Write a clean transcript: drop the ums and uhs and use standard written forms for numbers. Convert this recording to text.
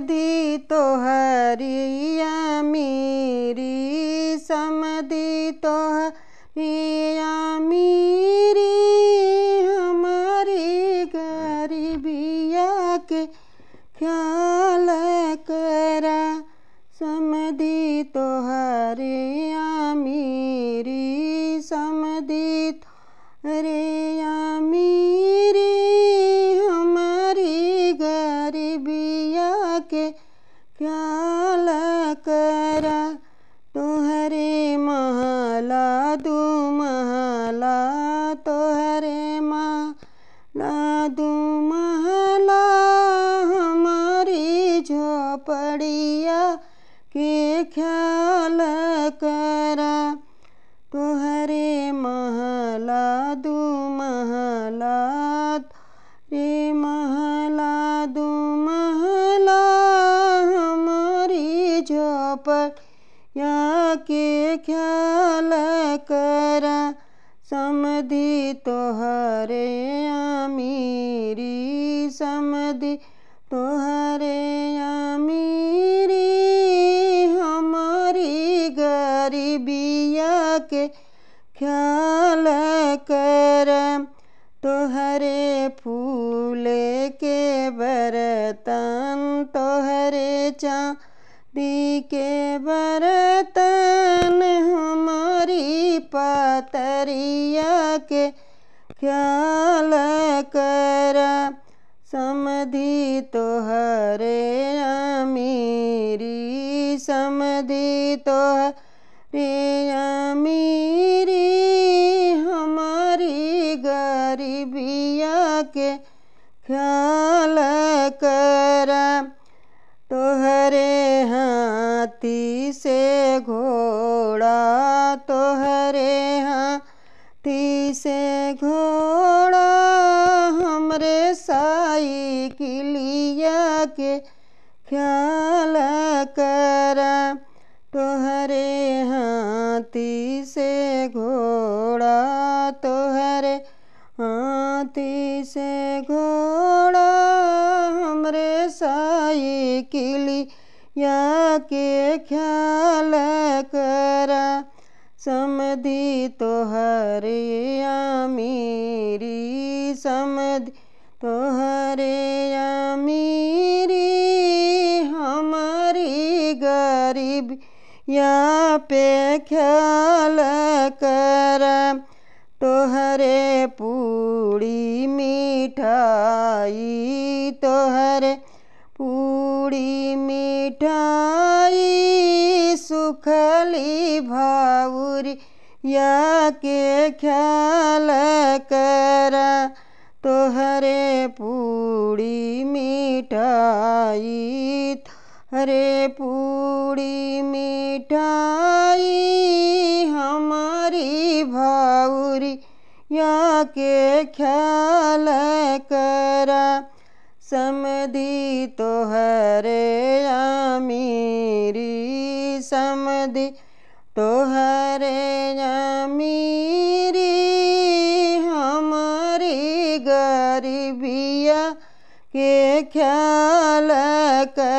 समधी तोहरी अमीरी, समधी तोहरी अमीरी, हमारी गरीबिया के ख्याल करा। समधी तोहरी अमीरी, समधी तोहरी अमीरी, हमारी गरीबिया के ख्याल करा। तोहरे महला दू महला, तोहरे महला दू महला, हमारी झोपड़िया के ख्याल करा। तोहरे महला दू महला, रे महला दू महला, हमारी झोपड़िया के ख्याल करा। समधी तोहरे अमीरी, समधी तोहरे अमीरी, हमारी गरीबिया के ख्याल करा। तोहरे फूल के बर्तन, तोहरे चांदी के बर्तन, हमारी पतरिया के ख्याल करा। समधी तोहरे अमीरी, समधी तोहरे अमीरी, हमारी गरीबिया के ख्याल करा। तोहरे हाथी से घोड़ा, तोहरे हाथी से घोड़ा, हमरे साइकिलिया के ख्याल करा। तोहरे हाथी से घोड़ा, तोहरे हाथी से घोड़ा, हमरे साइकिलिया के ख्याल करा। समधी तोहरे अमीरी, समधी तोहरे अमीरी, हमारी गरीबिया पे ख्याल करा। तोहरे पूड़ी मिठाई, तोहरे पूड़ी मिठाई, सुखली भाउरिया के ख्याल करा। तोहरे पूड़ी मिठाई, तोहरे पूड़ी मिठाई, हमारी भाउरिया के ख्याल करा। समधी तोहरे अमीरी, समधी तोहरे अमीरी, हमारी गरीबिया के ख्याल करा।